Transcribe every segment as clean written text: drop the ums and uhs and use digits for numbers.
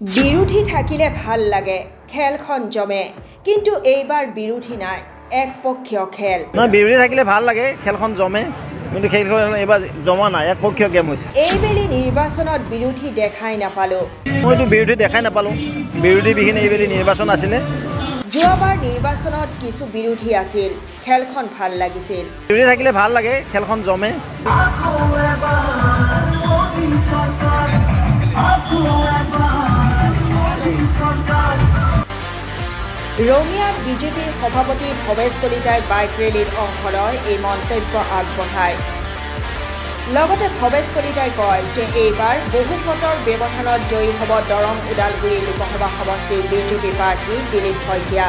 বিৰোধী থাকিলে ভাল লাগে খেলখন জমে কিন্তু এইবাৰ বিৰোধী নাই একপক্ষীয় খেল না বিৰোধী থাকিলে ভাল লাগে খেলখন জমে কিন্তু খেলখন এইবাৰ জমা নাই একপক্ষীয় গেম হৈছে এইবেলি নিৰ্বাচনত বিৰোধী দেখাই নাপালো মইতো বিৰোধী দেখাই নাপালো বিৰোধী বিহীন এইবেলি নিৰ্বাচন আছিলে যোৱাবাৰ নিৰ্বাচনত কিছু বিৰোধী আছিল খেলখন ভাল লাগিছিল বিৰোধী থাকিলে ভাল লাগে খেলখন জমে ৰঙিয়াত বিজেপিৰ সভাপতি ভৱেশ কলিতাই বাইক ৰেলীত অংশ লয় এই মন্তব্য আগবঢ়ায় লগতে ভৱেশ কলিতাই কয় যে এইবাৰ বহু ভোটৰ ব্যৱধানত জয়ী হ'ব দৰং ওদালগুৰি লোকসভা সমষ্টিৰ বিজেপি প্ৰাৰ্থী দিলীপ শইকীয়া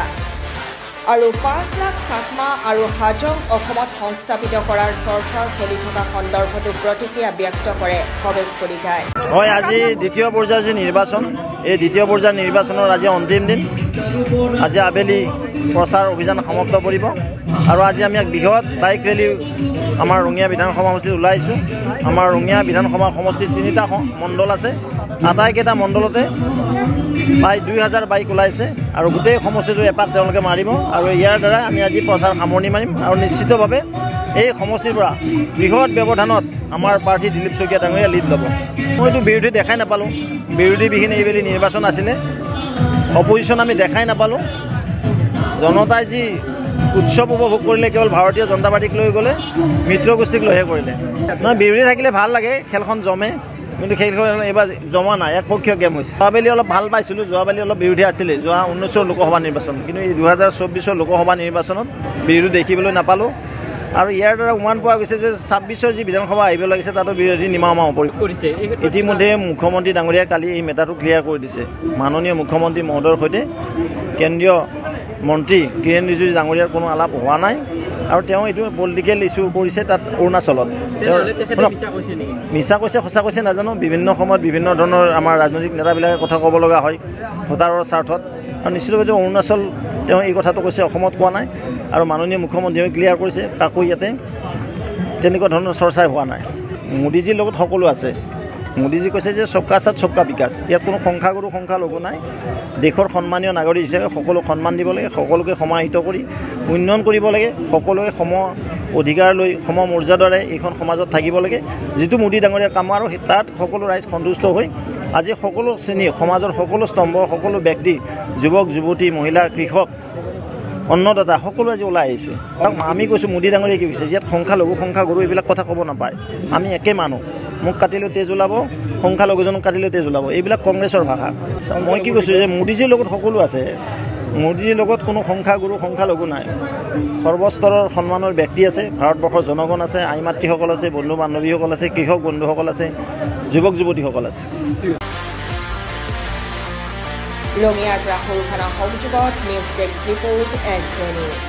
আৰু 5 লাখ চাকমা আৰু হাজং অসমত সংস্থাপিত কৰাৰ চৰ্চা চলি থকা সন্দৰ্ভতো প্ৰতিক্ৰিয়া ব্যক্ত কৰে ভৱেশ কলিতাই হয় আজি দ্বিতীয় পৰ্যায়ৰ যে নিৰ্বাচন এই দ্বিতীয় পৰ্যায়ৰ নিৰ্বাচনৰ আজি অন্তিম দিন আজি আবেলি প্ৰচাৰ অভিযান সমাপ্ত কৰিব আৰু আজি আমি এক বৃহৎ বাইক ৰেলী আমাৰ ৰঙিয়া বিধানসভা সমষ্টিত ওলাইছোঁ আমাৰ ৰঙিয়া বিধানসভা সমষ্টিত 3টা মণ্ডল আছে আটাইকেইটা মণ্ডলতে প্ৰায় 2000 বাইক ওলাইছে আৰু গোটেই সমষ্টিটো এপাক তেওঁলোকে মাৰিব আৰু ইয়াৰ দ্বাৰা আমি আজি প্ৰচাৰ সামৰণি মাৰিম আৰু নিশ্চিতভাৱে এই সমষ্টিৰ পৰা বৃহৎ ব্যৱধানত আমাৰ প্ৰাৰ্থী দিলীপ শইকীয়া ডাঙৰীয়া লিড ল'ব মইতো বিৰোধী দেখাই নাপালোঁ বিৰোধী বিহীন এইবেলি নিৰ্বাচন আছিলে অপজিশ্যন আমি দেখাই নাপালোঁ জনতাই যি উৎসৱ উপভোগ কৰিলে কেৱল ভাৰতীয় জনতা পাৰ্টিক লৈ গ'লে মিত্ৰগোষ্ঠীক লৈহে কৰিলে নহয় বিৰোধী থাকিলে ভাল লাগে খেলখন জমে কিন্তু খেলখন এইবাৰ জমা নাই একপক্ষীয় গেম হৈছে যোৱাবেলি অলপ ভাল পাইছিলোঁ যোৱাবেলি অলপ বিৰোধী আছিলে যোৱা 19ৰ লোকসভা নিৰ্বাচন কিন্তু এই 2024ৰ লোকসভা নিৰ্বাচনত বিৰোধী দেখিবলৈ নাপালোঁ আৰু ইয়াৰ দ্বাৰা উমান পোৱা গৈছে যে 26ৰ যি বিধানসভা আহিব লাগিছে তাতো বিৰোধী নিমামা কৰিছে ইতিমধ্যে মুখ্যমন্ত্ৰী ডাঙৰীয়াই কালি এই মেটাৰটো ক্লিয়াৰ কৰি দিছে মাননীয় মুখ্যমন্ত্ৰী মহোদয়ৰ সৈতে কেন্দ্ৰীয় মন্ত্ৰী কিৰেণ ৰিজিজু ডাঙৰীয়াৰ কোনো আলাপ হোৱা নাই আৰু তেওঁ এইটো পলিটিকেল ইছ্যু কৰিছে তাত অৰুণাচলত মিছা কৈছে সঁচা কৈছে নাজানো বিভিন্ন সময়ত বিভিন্ন ধৰণৰ আমাৰ ৰাজনৈতিক নেতাবিলাকে কথা ক'ব লগা হয় ভোটাৰৰ স্বাৰ্থত আৰু নিশ্চিতভাৱে অৰুণাচল তেওঁ এই কথাটো কৈছে অসমত কোৱা নাই আৰু মাননীয় মুখ্যমন্ত্ৰীয়ে ক্লিয়াৰ কৰিছে কাকো ইয়াতে তেনেকুৱা ধৰণৰ চৰ্চাই হোৱা নাই মোদীজীৰ লগত সকলো আছে মোদীজী কৈছে যে সবকা সাথ সবকা বিকাশ ইয়াত কোনো সংখ্যাগুৰু সংখ্যালঘু নাই দেশৰ সন্মানীয় নাগৰিক হিচাপে সকলোক সন্মান দিব লাগে সকলোকে সমাহিত কৰি উন্নয়ন কৰিব লাগে সকলোৱে সম অধিকাৰ লৈ সম মৰ্যাদাৰে এইখন সমাজত থাকিব লাগে যিটো মোদী ডাঙৰীয়াৰ কাম আৰু তাত সকলো ৰাইজ সন্তুষ্ট হৈ আজি সকলো শ্ৰেণী সমাজৰ সকলো স্তম্ভ সকলো ব্যক্তি যুৱক যুৱতী মহিলা কৃষক অন্নদাতা সকলো আজি ওলাই আহিছে আমি কৈছোঁ মোদী ডাঙৰীয়াই কি কৈছে ইয়াত সংখ্যালঘু সংখ্যাগুৰু এইবিলাক কথা ক'ব নাপায় আমি একে মানুহ মোক কাটিলেও তেজ ওলাব সংখ্যালঘুজনক কাটিলেও তেজ ওলাব এইবিলাক কংগ্ৰেছৰ ভাষা মই কি কৈছোঁ যে মোদীজীৰ লগত সকলো আছে মোদীজীৰ লগত কোনো সংখ্যাগুৰু সংখ্যালঘু নাই সৰ্বস্তৰৰ সন্মানৰ ব্যক্তি আছে ভাৰতবৰ্ষৰ জনগণ আছে আই মাতৃসকল আছে বন্ধু বান্ধৱীসকল আছে কৃষক বন্ধুসকল আছে যুৱক যুৱতীসকল আছে ৰঙিয়াৰ পৰা সৰুখানা সংযোগত news desk report S news